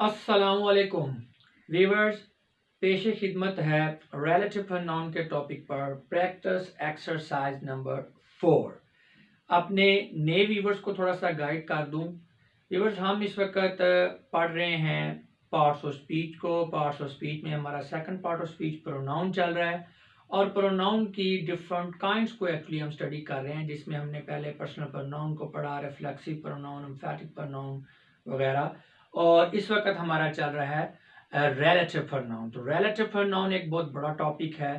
अस्सलामुअलैकुम वीवर्स, पेश खिदमत है रिलेटिव प्रोनाउन के टॉपिक पर प्रैक्टिस एक्सरसाइज नंबर 4। अपने नए वीवर्स को थोड़ा सा गाइड कर दूं। वीवर्स, हम इस वक्त पढ़ रहे हैं पार्ट्स ऑफ स्पीच को। पार्ट्स ऑफ स्पीच में हमारा second part of speech pronoun चल रहा है और प्रोनाउन की डिफरेंट काइंड्स को एक्चुअली हम स्टडी कर रहे हैं, जिसमें हमने पहले पर्सनल प्रोनाउन को पढ़ा, रिफ्लेक्सिव प्रोनाउन, एम्फैटिक प्रोनाउन वगैरह। और इस वक्त हमारा चल रहा है रिलेटिव प्रोनाउन। तो रिलेटिव प्रोनाउन एक बहुत बड़ा टॉपिक है।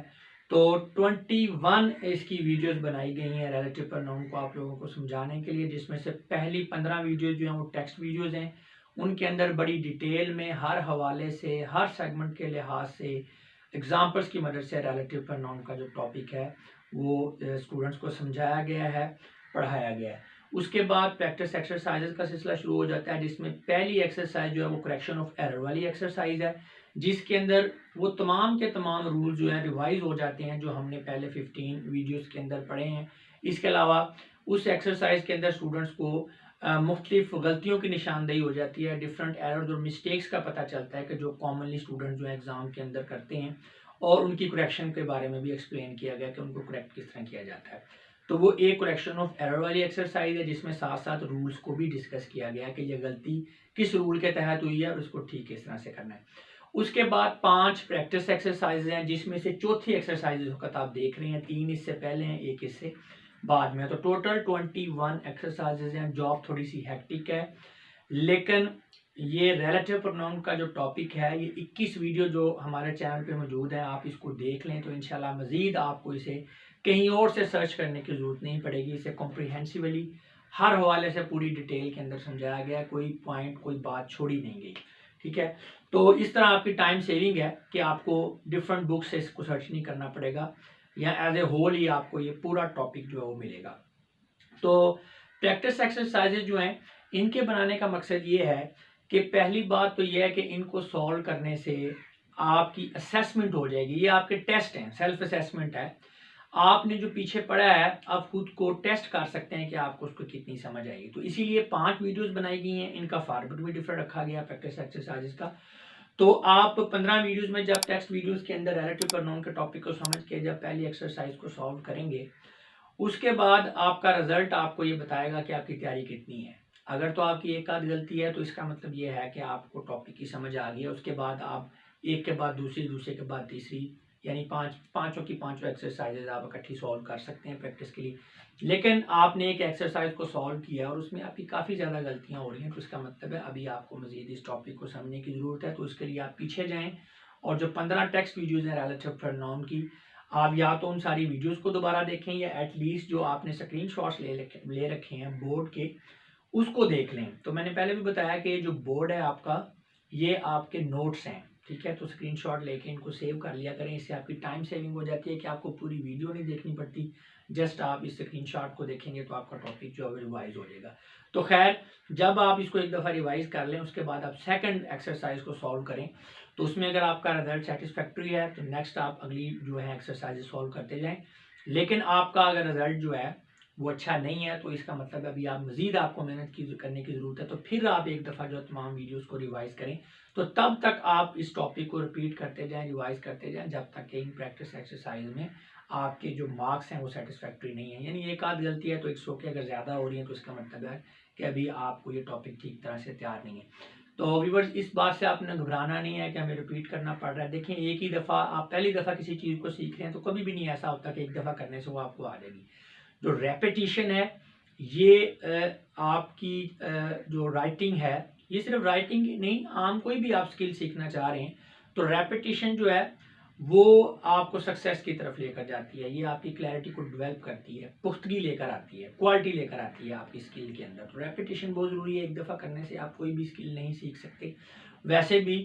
तो 21 इसकी वीडियोस बनाई गई हैं रिलेटिव प्रोनाउन को आप लोगों को समझाने के लिए, जिसमें से पहली 15 वीडियोस जो हैं वो टेक्स्ट वीडियोस हैं। उनके अंदर बड़ी डिटेल में हर हवाले से, हर सेगमेंट के लिहाज से, एग्जाम्पल्स की मदद से रिलेटिव प्रोनाउन का जो टॉपिक है वो स्टूडेंट्स को समझाया गया है, पढ़ाया गया है। उसके बाद प्रैक्टिस एक्सरसाइजेस का सिलसिला शुरू हो जाता है, जिसमें पहली एक्सरसाइज जो है वो करेक्शन ऑफ एरर वाली एक्सरसाइज है, जिसके अंदर वो तमाम के तमाम रूल जो हैं रिवाइज हो जाते हैं जो हमने पहले 15 वीडियोस के अंदर पढ़े हैं। इसके अलावा उस एक्सरसाइज के अंदर स्टूडेंट्स को मुख्तलिफ गलतियों की निशानदेही हो जाती है, डिफरेंट एरर्स और मिस्टेक्स का पता चलता है कि जो कॉमनली स्टूडेंट जो है एग्जाम के अंदर करते हैं, और उनकी करेक्शन के बारे में भी एक्सप्लेन किया गया कि उनको करेक्ट किस तरह किया जाता है। तो वो एक करेक्शन ऑफ एरर वाली एक्सरसाइज है, जिसमें साथ साथ रूल्स को भी डिस्कस किया गया कि ये गलती किस रूल के तहत हुई है और उसको ठीक किस तरह से करना है। उसके बाद 5 प्रैक्टिस एक्सरसाइज हैं, जिसमें से चौथी एक्सरसाइज वक्त आप देख रहे हैं, 3 इससे पहले हैं, 1 इससे बाद में। तो टोटल 21 एक्सरसाइजेज हैं। जॉब थोड़ी सी हेक्टिक है, लेकिन ये रिलेटिव प्रोनाउन का जो टॉपिक है, ये 21 वीडियो जो हमारे चैनल पे मौजूद है, आप इसको देख लें तो इंशाल्लाह मज़ीद आपको इसे कहीं और से सर्च करने की ज़रूरत नहीं पड़ेगी। इसे कॉम्प्रिहेंसिवली हर हवाले से पूरी डिटेल के अंदर समझाया गया है, कोई पॉइंट, कोई बात छोड़ी नहीं गई। ठीक है, तो इस तरह आपकी टाइम सेविंग है कि आपको डिफरेंट बुक से इसको सर्च नहीं करना पड़ेगा, या एज ए होल ही आपको ये पूरा टॉपिक जो है वो मिलेगा। तो प्रैक्टिस एक्सरसाइजेज जो हैं, इनके बनाने का मकसद ये है कि पहली बात तो ये है कि इनको सॉल्व करने से आपकी असेसमेंट हो जाएगी। ये आपके टेस्ट हैं, सेल्फ असेसमेंट है। आपने जो पीछे पढ़ा है आप खुद को टेस्ट कर सकते हैं कि आपको उसको कितनी समझ आएगी। तो इसीलिए 5 वीडियोस बनाई गई हैं, इनका फॉर्मेट भी डिफरेंट रखा गया प्रैक्टिस एक्सरसाइजेज का। तो आप 15 वीडियोस में जब टेक्स्ट वीडियोस के अंदर रिलेटिव प्रोनाउन के टॉपिक को समझ के जब पहली एक्सरसाइज को सॉल्व करेंगे, उसके बाद आपका रिजल्ट आपको ये बताएगा कि आपकी तैयारी कितनी है। अगर तो आपकी एक आध गलती है तो इसका मतलब ये है कि आपको टॉपिक की समझ आ गई है। उसके बाद आप एक के बाद दूसरी, दूसरे के बाद तीसरी, यानी पांचों की पांचों एक्सरसाइजेज आप इकट्ठी सॉल्व कर सकते हैं प्रैक्टिस के लिए। लेकिन आपने एक एक्सरसाइज को सॉल्व किया और उसमें आपकी काफ़ी ज़्यादा गलतियाँ हो रही हैं, तो इसका मतलब है अभी आपको मज़ीद इस टॉपिक को समझने की ज़रूरत है। तो उसके लिए आप पीछे जाएँ और जो 15 टेक्स्ट वीडियोज़ हैं रिलेटिव प्रोनाउन की, आप या तो उन सारी वीडियोस को दोबारा देखें, या एटलीस्ट जो आपने स्क्रीनशॉट्स ले रखे हैं बोर्ड के, उसको देख लें। तो मैंने पहले भी बताया कि जो बोर्ड है आपका, ये आपके नोट्स हैं। ठीक है, तो स्क्रीनशॉट लेके इनको सेव कर लिया करें। इससे आपकी टाइम सेविंग हो जाती है कि आपको पूरी वीडियो नहीं देखनी पड़ती, जस्ट आप इस स्क्रीनशॉट को देखेंगे तो आपका टॉपिक जो है रिवाइज हो जाएगा। तो खैर, जब आप इसको एक दफ़ा रिवाइज कर लें, उसके बाद आप सेकंड एक्सरसाइज को सॉल्व करें। तो उसमें अगर आपका रिजल्ट सेटिस्फैक्ट्री है तो नेक्स्ट आप अगली जो है एक्सरसाइज सॉल्व करते जाएं। लेकिन आपका अगर रिजल्ट जो है वो अच्छा नहीं है, तो इसका मतलब अभी आप मज़ीद आपको मेहनत करने की ज़रूरत है। तो फिर आप एक दफ़ा जो तमाम वीडियोस को रिवाइज करें। तो तब तक आप इस टॉपिक को रिपीट करते जाएं, रिवाइज करते जाएं, जब तक कि इन प्रैक्टिस एक्सरसाइज में आपके जो मार्क्स हैं वो सेटिस्फैक्ट्री नहीं है। यानी एक आध गलती है तो इट्स ओके, अगर ज़्यादा हो रही है तो इसका मतलब है कि अभी आपको ये टॉपिक ठीक तरह से तैयार नहीं है। तो व्यूअर्स, इस बात से आपने घबराना नहीं है कि हमें रिपीट करना पड़ रहा है। देखिए, एक ही दफ़ा आप पहली दफ़ा किसी चीज़ को सीख रहे हैं तो कभी भी नहीं ऐसा होता कि एक दफ़ा करने से वो आपको आ जाएगी। जो रेपिटिशन है, ये आपकी जो राइटिंग है, ये सिर्फ राइटिंग नहीं, आम कोई भी आप स्किल सीखना चाह रहे हैं तो रेपिटिशन जो है वो आपको सक्सेस की तरफ लेकर जाती है। ये आपकी क्लैरिटी को डेवलप करती है, पुख्तगी लेकर आती है, क्वालिटी लेकर आती है आपकी स्किल के अंदर। तो रेपिटिशन बहुत ज़रूरी है। एक दफ़ा करने से आप कोई भी स्किल नहीं सीख सकते। वैसे भी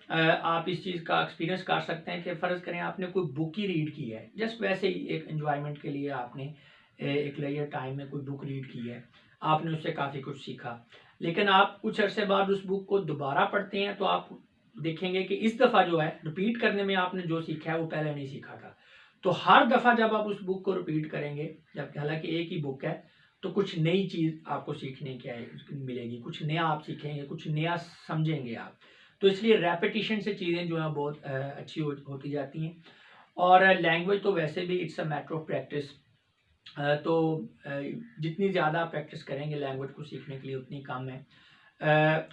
आप इस चीज़ का एक्सपीरियंस कर सकते हैं कि फ़र्ज़ करें आपने कोई बुक ही रीड की है, जस्ट वैसे ही एक एन्जॉयमेंट के लिए आपने एक लेजर टाइम में कोई बुक रीड की है, आपने उससे काफ़ी कुछ सीखा, लेकिन आप कुछ अरसे बाद उस बुक को दोबारा पढ़ते हैं तो आप देखेंगे कि इस दफ़ा जो है रिपीट करने में आपने जो सीखा है वो पहले नहीं सीखा था। तो हर दफ़ा जब आप उस बुक को रिपीट करेंगे, जबकि हालांकि एक ही बुक है, तो कुछ नई चीज़ आपको सीखने की मिलेगी, कुछ नया आप सीखेंगे, कुछ नया समझेंगे आप। तो इसलिए रेपिटिशन से चीज़ें जो हैं बहुत अच्छी होती जाती हैं। और लैंग्वेज तो वैसे भी it's a matter of practice. तो जितनी ज़्यादा आप प्रैक्टिस करेंगे लैंग्वेज को सीखने के लिए उतनी कम है।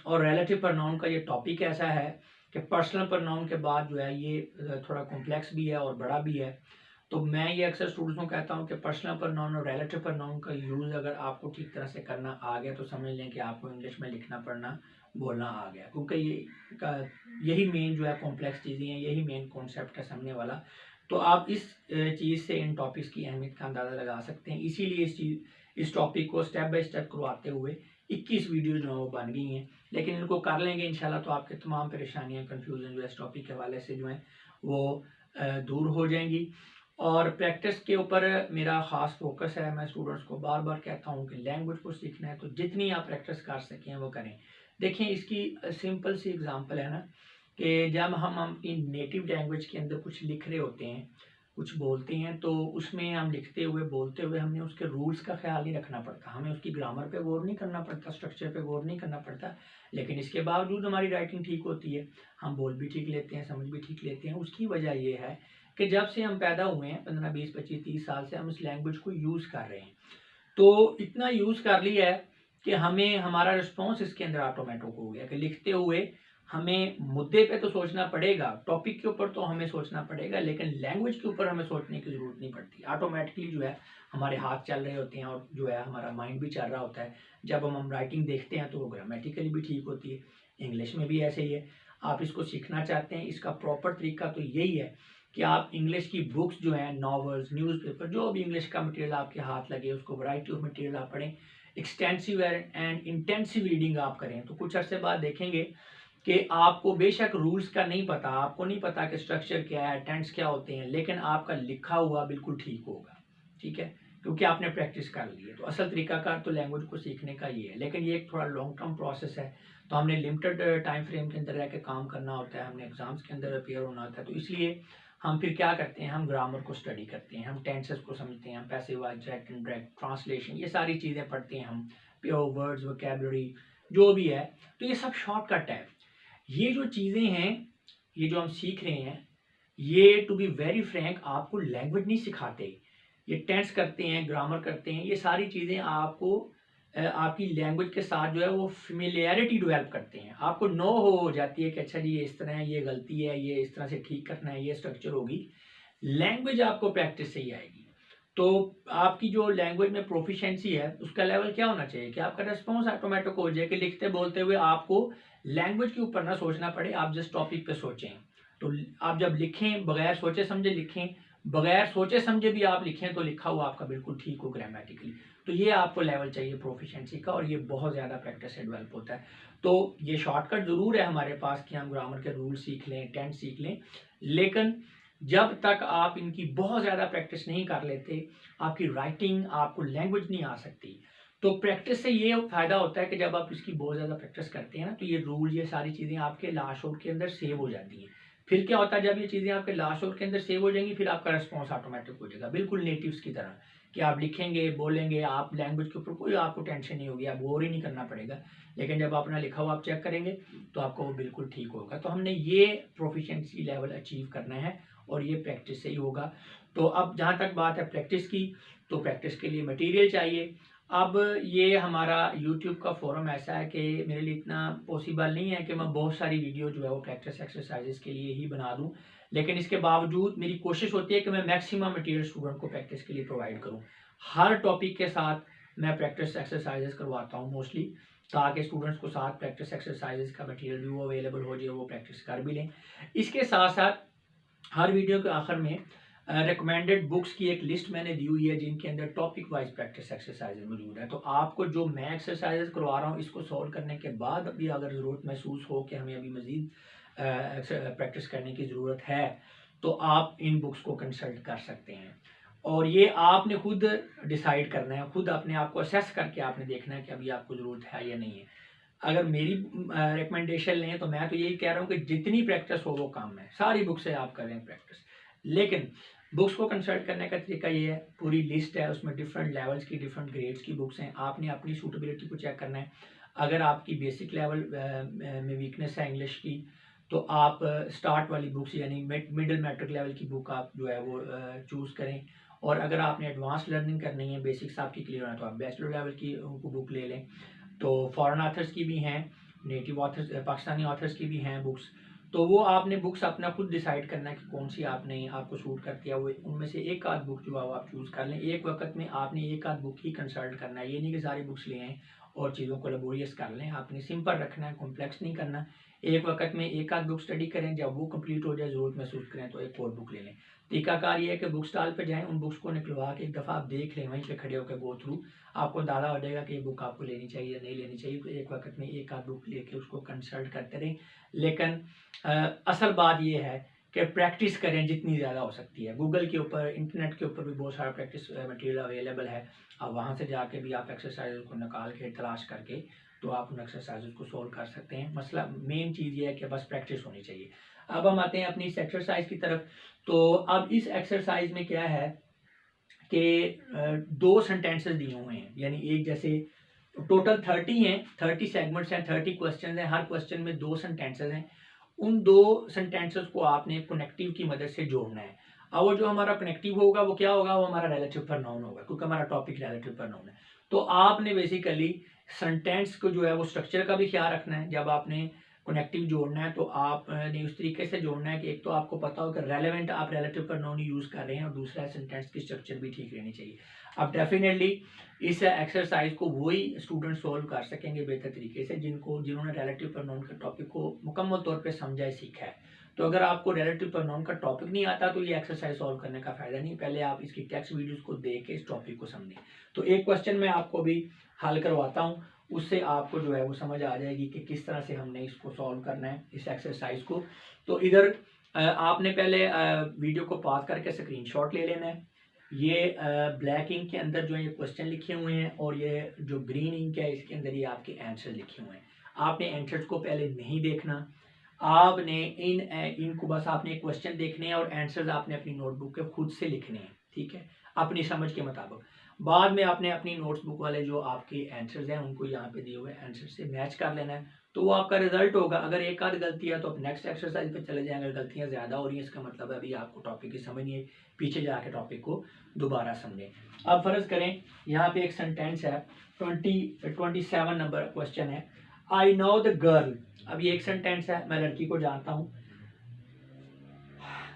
और रिलेटिव प्रोनाउन का ये टॉपिक ऐसा है कि पर्सनल प्रोनाउन के बाद जो है ये थोड़ा कॉम्प्लेक्स भी है और बड़ा भी है। तो मैं ये अक्सर स्टूडेंट्स को कहता हूँ कि पर्सनल प्रोनाउन और रिलेटिव प्रोनाउन का यूज़ अगर आपको ठीक तरह से करना आ गया तो समझ लें कि आपको इंग्लिश में लिखना पढ़ना बोलना आ गया, क्योंकि यही मेन जो है कॉम्प्लेक्स चीज़ें हैं, यही मेन कॉन्सेप्ट है सामने वाला। तो आप इस चीज़ से इन टॉपिक्स की अहमियत का अंदाज़ा लगा सकते हैं। इसीलिए इस टॉपिक को स्टेप बाय स्टेप करवाते हुए 21 वीडियो जो है वो बन गई हैं। लेकिन इनको कर लेंगे इंशाल्लाह तो आपके तमाम परेशानियां, कन्फ्यूज़न जो है इस टॉपिक के हवाले से जो है वो दूर हो जाएंगी। और प्रैक्टिस के ऊपर मेरा ख़ास फोकस है। मैं स्टूडेंट्स को बार बार कहता हूँ कि लैंग्वेज को सीखना है तो जितनी आप प्रैक्टिस कर सकें वो करें। देखें, इसकी सिंपल सी एग्जांपल है ना कि जब हम अपनी नेटिव लैंग्वेज के अंदर कुछ लिख रहे होते हैं, कुछ बोलते हैं, तो उसमें हम लिखते हुए बोलते हुए हमने उसके रूल्स का ख्याल नहीं रखना पड़ता, हमें उसकी ग्रामर पे गौर नहीं करना पड़ता, स्ट्रक्चर पे गौर नहीं करना पड़ता। लेकिन इसके बावजूद हमारी राइटिंग ठीक होती है, हम बोल भी ठीक लेते हैं, समझ भी ठीक लेते हैं। उसकी वजह ये है कि जब से हम पैदा हुए हैं 15, 20, 25, 30 साल से हम इस लैंग्वेज को यूज़ कर रहे हैं। तो इतना यूज़ कर लिया है कि हमें हमारा रिस्पॉन्स इसके अंदर ऑटोमेटिक हो गया कि लिखते हुए हमें मुद्दे पे तो सोचना पड़ेगा, टॉपिक के ऊपर तो हमें सोचना पड़ेगा, लेकिन लैंग्वेज के ऊपर हमें सोचने की ज़रूरत नहीं पड़ती। ऑटोमेटिकली जो है हमारे हाथ चल रहे होते हैं और जो है हमारा माइंड भी चल रहा होता है। जब हम राइटिंग देखते हैं तो वो ग्रामेटिकली भी ठीक होती है। इंग्लिश में भी ऐसे ही है। आप इसको सीखना चाहते हैं, इसका प्रॉपर तरीका तो यही है कि आप इंग्लिश की बुक्स जो हैं, नॉवेल्स, न्यूज़पेपर, जो भी इंग्लिश का मटेरियल आपके हाथ लगे उसको वैरायटी ऑफ मटेरियल आप पढ़ें। एक्सटेंसिव एंड इंटेंसिव रीडिंग आप करें तो कुछ अर्से बाद देखेंगे कि आपको बेशक रूल्स का नहीं पता, आपको नहीं पता कि स्ट्रक्चर क्या है, टेंस क्या होते हैं, लेकिन आपका लिखा हुआ बिल्कुल ठीक होगा। ठीक है, क्योंकि आपने प्रैक्टिस कर ली है। तो असल तरीकाकार तो लैंग्वेज को सीखने का ये है, लेकिन ये एक थोड़ा लॉन्ग टर्म प्रोसेस है। तो हमने लिमिटेड टाइम फ्रेम के अंदर रह के काम करना होता है, हमने एग्जाम्स के अंदर अपेयर होना होता है। तो इसलिए हम फिर क्या करते हैं, हम ग्रामर को स्टडी करते हैं, हम टेंसेस को समझते हैं, हम passive voice, direct indirect, translation, ये सारी चीज़ें पढ़ते हैं हम, प्योर वर्ड्स, वोकैबुलरी जो भी है। तो ये सब शॉर्टकट है। ये जो चीज़ें हैं, ये जो हम सीख रहे हैं, ये टू बी वेरी फ्रैंक आपको लैंग्वेज नहीं सिखाते। ये टेंस करते हैं, ग्रामर करते हैं, ये सारी चीज़ें आपको आपकी लैंग्वेज के साथ जो है वो फेमिलियरिटी डेवलप करते हैं। आपको नो हो जाती है कि अच्छा जी ये इस तरह है, ये गलती है, ये इस तरह से ठीक करना है, ये स्ट्रक्चर होगी। लैंग्वेज आपको प्रैक्टिस से ही आएगी। तो आपकी जो लैंग्वेज में प्रोफिशिएंसी है उसका लेवल क्या होना चाहिए कि आपका रिस्पॉन्स ऑटोमेटिक हो जाए कि लिखते बोलते हुए आपको लैंग्वेज के ऊपर ना सोचना पड़े, आप जिस टॉपिक पे सोचें। तो आप जब लिखें बगैर सोचे समझे लिखें, बगैर सोचे समझे भी आप लिखें तो लिखा हुआ आपका बिल्कुल ठीक हो ग्रामेटिकली। तो ये आपको लेवल चाहिए प्रोफिशिएंसी का, और ये बहुत ज़्यादा प्रैक्टिस से डेवलप होता है। तो ये शॉर्टकट ज़रूर है हमारे पास कि हम ग्रामर के रूल सीख लें, टेंस सीख लें, लेकिन जब तक आप इनकी बहुत ज़्यादा प्रैक्टिस नहीं कर लेते, आपकी राइटिंग, आपको लैंग्वेज नहीं आ सकती। तो प्रैक्टिस से ये फ़ायदा होता है कि जब आप इसकी बहुत ज़्यादा प्रैक्टिस करते हैं ना, तो ये रूल, ये सारी चीज़ें आपके लाशोर के अंदर सेव हो जाती हैं। फिर क्या होता है, जब ये चीज़ें आपके लाशोर के अंदर सेव हो जाएंगी, फिर आपका रिस्पॉन्स ऑटोमेटिक हो जाएगा, बिल्कुल नेटिव्स की तरह कि आप लिखेंगे, बोलेंगे, आप लैंग्वेज के ऊपर कोई आपको टेंशन नहीं होगी, आप गौर ही नहीं करना पड़ेगा। लेकिन जब अपना लिखा हुआ आप चेक करेंगे तो आपको वो बिल्कुल ठीक होगा। तो हमने ये प्रोफिशिएंसी लेवल अचीव करना है और ये प्रैक्टिस से ही होगा। तो अब जहाँ तक बात है प्रैक्टिस की, तो प्रैक्टिस के लिए मटेरियल चाहिए। अब ये हमारा यूट्यूब का फोरम ऐसा है कि मेरे लिए इतना पॉसिबल नहीं है कि मैं बहुत सारी वीडियो जो है वो प्रैक्टिस एक्सरसाइजेस के लिए ही बना दूं, लेकिन इसके बावजूद मेरी कोशिश होती है कि मैं मैक्सिमम मटेरियल स्टूडेंट को प्रैक्टिस के लिए प्रोवाइड करूं। हर टॉपिक के साथ मैं प्रैक्टिस एक्सरसाइजेस करवाता हूँ मोस्टली, ताकि स्टूडेंट्स को साथ प्रैक्टिस एक्सरसाइजेस का मटेरियल भी वो अवेलेबल हो जाए, वो प्रैक्टिस कर भी लें। इसके साथ साथ हर वीडियो के आखिर में रिकमेंडेड बुक्स की एक लिस्ट मैंने दी हुई है जिनके अंदर टॉपिक वाइज प्रैक्टिस एक्सरसाइज मौजूद है। तो आपको जो मैं एक्सरसाइजेस करवा रहा हूँ इसको सॉल्व करने के बाद भी अगर ज़रूरत महसूस हो कि हमें अभी मज़ीद प्रैक्टिस करने की ज़रूरत है, तो आप इन बुक्स को कंसल्ट कर सकते हैं। और ये आपने खुद डिसाइड करना है, खुद अपने आप को असेस करके आपने देखना है कि अभी आपको ज़रूरत है या नहीं है। अगर मेरी रिकमेंडेशन लें तो मैं तो यही कह रहा हूँ कि जितनी प्रैक्टिस हो वो काम है, सारी बुक से आप करें प्रैक्टिस। लेकिन बुक्स को कंसल्ट करने का तरीका ये है, पूरी लिस्ट है, उसमें डिफरेंट लेवल्स की, डिफरेंट ग्रेड्स की बुक्स हैं, आपने अपनी सूटेबिलिटी को चेक करना है। अगर आपकी बेसिक लेवल में वीकनेस है इंग्लिश की, तो आप स्टार्ट वाली बुक्स यानी मिडिल मैट्रिक लेवल की बुक आप जो है वो चूज़ करें। और अगर आपने एडवांस लर्निंग करनी है, बेसिक्स आपकी क्लियर है, तो आप बैचलर लेवल की बुक ले लें। तो फॉरेन ऑथर्स की भी हैं, नेटिव ऑथर्स पाकिस्तानी ऑथर्स की भी हैं बुक्स। तो वो आपने बुक्स अपना खुद डिसाइड करना है कि कौन सी आपको सूट करती है। वो उनमें से एक आध बुक जो है वो आप चूज़ कर लें। एक वक्त में आपने एक आध बुक ही कंसल्ट करना है, ये नहीं कि सारी बुक्स ले आएँ और चीज़ों को लेबोरियस कर लें। आपने सिंपल रखना है, कॉम्प्लेक्स नहीं करना। एक वक्त में एक आध बुक स्टडी करें, जब वो कंप्लीट हो जाए, ज़रूरत महसूस करें तो एक और बुक ले लें। तरीकाकार ये है कि बुक स्टॉल पे जाएं, उन बुक्स को निकलवा के एक दफ़ा आप देख लें, वहीं पे खड़े होकर गो थ्रू, आपको अंदाज़ा हो जाएगा कि ये बुक आपको लेनी चाहिए या नहीं लेनी चाहिए। तो एक वक्त में एक आध बुक लेके उसको कंसल्ट करते रहें। लेकिन असल बात ये है कि प्रैक्टिस करें जितनी ज़्यादा हो सकती है। गूगल के ऊपर, इंटरनेट के ऊपर भी बहुत सारा प्रैक्टिस मटेरियल अवेलेबल है। अब वहाँ से जाके भी आप एक्सरसाइज को निकाल के तलाश करके तो आप उन एक्सरसाइज को सोल्व कर सकते हैं। मसला मेन चीज़ ये है कि बस प्रैक्टिस होनी चाहिए। अब हम आते हैं अपनी इस एक्सरसाइज की तरफ। तो अब इस एक्सरसाइज में क्या है कि दो सेंटेंसेस दिए हुए हैं, यानी एक जैसे टोटल 30 हैं, 30 सेगमेंट्स हैं, 30 क्वेश्चन हैं, हर क्वेश्चन में दो सेंटेंसेस हैं। उन दो सेंटेंसेस को आपने कनेक्टिव की मदद से जोड़ना है। अब वो जो हमारा कनेक्टिव होगा वो क्या होगा, वो हमारा रिलेटिव प्रोनाउन होगा, क्योंकि हमारा टॉपिक रिलेटिव प्रोनाउन है। तो आपने बेसिकली सेंटेंस को जो है वो स्ट्रक्चर का भी ख्याल रखना है। जब आपने कनेक्टिव जोड़ना है तो आपने उस तरीके से जोड़ना है कि एक तो आपको पता हो कि रेलेवेंट आप रिलेटिव प्रोनाउन यूज़ कर रहे हैं, और दूसरा सेंटेंस की स्ट्रक्चर भी ठीक रहनी चाहिए। अब डेफिनेटली इस एक्सरसाइज को वही स्टूडेंट सोल्व कर सकेंगे बेहतर तरीके से जिन्होंने रिलेटिव प्रोनाउन के टॉपिक को मुकम्मल तौर पे समझा है, सीखा है। तो अगर आपको रिलेटिव प्रोनाउन का टॉपिक नहीं आता तो ये एक्सरसाइज सॉल्व करने का फ़ायदा नहीं। पहले आप इसकी टेक्स्ट वीडियोस को देख के इस टॉपिक को समझें। तो एक क्वेश्चन मैं आपको भी हल करवाता हूँ, उससे आपको जो है वो समझ आ जाएगी कि किस तरह से हमने इसको सॉल्व करना है, इस एक्सरसाइज को। तो इधर आपने पहले वीडियो को पॉज करके स्क्रीनशॉट ले लेना है। ये ब्लैक इंक के अंदर जो है ये क्वेश्चन लिखे हुए हैं, और ये जो ग्रीन इंक है इसके अंदर ये आपके आंसर लिखे हुए हैं। आपने आंसर्स को पहले नहीं देखना, आपने इनको बस आपने क्वेश्चन देखने हैं और आंसर्स आपने अपनी नोटबुक के खुद से लिखने हैं, ठीक है, अपनी समझ के मुताबिक। बाद में आपने अपनी नोट्सबुक वाले जो आपके आंसर्स हैं उनको यहाँ पे दिए हुए आंसर से मैच कर लेना है, तो वो आपका रिजल्ट होगा। अगर एक आध गलती है तो आप नेक्स्ट एक्सरसाइज पे चले जाएंगे। अगर गलतियाँ ज़्यादा हो रही हैं इसका मतलब है अभी आपको टॉपिक की समझ नहीं है, पीछे जाके टॉपिक को दोबारा समझें। अब फर्ज करें यहाँ पे एक सेंटेंस है, 27 नंबर क्वेश्चन है, आई नो द गर्ल। अब ये एक सेंटेंस है, मैं लड़की को जानता हूँ।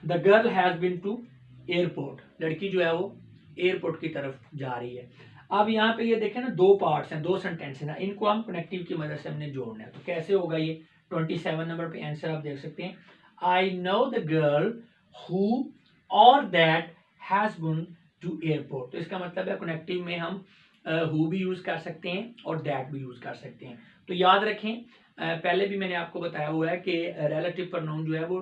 The girl has been to airport, लड़की जो है वो एयरपोर्ट की तरफ जा रही है। अब यहाँ पे ये देखें ना, दो पार्ट्स हैं, दो सेंटेंस है ना, इनको हम कनेक्टिव की मदद से हमने जोड़ना है। तो कैसे होगा ये, 27 नंबर पे आंसर आप देख सकते हैं, I know the girl who और that has been to airport. तो इसका मतलब है कनेक्टिव में हम हु भी यूज कर सकते हैं और दैट भी यूज कर सकते हैं। तो याद रखें, पहले भी मैंने आपको बताया हुआ है कि रिलेटिव प्रोनाउन जो है वो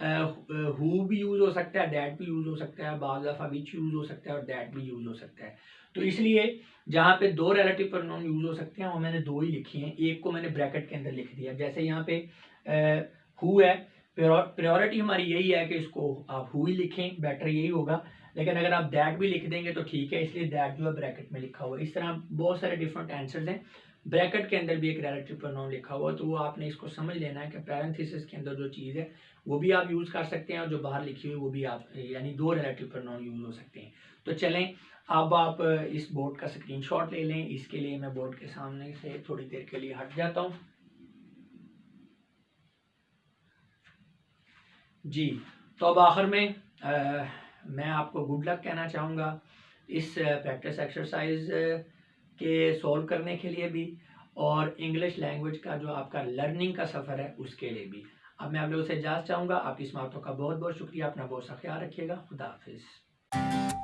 हु भी यूज हो सकता है, दैट भी यूज हो सकता है, बाज़ दफ़ा विच यूज हो सकता है और दैट भी यूज हो सकता है। तो इसलिए जहाँ पे दो रिलेटिव प्रोनाउन यूज हो सकते हैं वो मैंने दो ही लिखी हैं, एक को मैंने ब्रैकेट के अंदर लिख दिया। जैसे यहाँ पे हु है, प्रायोरिटी हमारी यही है कि इसको आप हु ही लिखें, बेटर यही होगा। लेकिन अगर आप दैट भी लिख देंगे तो ठीक है, इसलिए दैट जो है ब्रैकेट में लिखा हुआ है। इस तरह बहुत सारे डिफरेंट आंसर्स हैं। ब्रैकेट के अंदर भी एक रिलेटिव प्रोनाउन लिखा हुआ है, तो वो आपने इसको समझ लेना है कि पैरेंथेसिस के अंदर जो चीज़ है वो भी आप यूज़ कर सकते हैं, और जो बाहर लिखी हुई वो भी आप, यानी दो रिलेटिव प्रोनाउन यूज़ हो सकते हैं। तो चलें, अब आप इस बोर्ड का स्क्रीनशॉट ले लें। इसके लिए मैं बोर्ड के सामने से थोड़ी देर के लिए हट जाता हूँ। जी, तो अब आखिर में मैं आपको गुड लक कहना चाहूँगा इस प्रैक्टिस एक्सरसाइज के सॉल्व करने के लिए भी, और इंग्लिश लैंग्वेज का जो आपका लर्निंग का सफ़र है उसके लिए भी। अब मैं आप लोगों से इजाज़त चाहूँगा। आपकी इस बातों का बहुत बहुत शुक्रिया। अपना बहुत सा ख्याल रखिएगा। खुदा हाफिज़।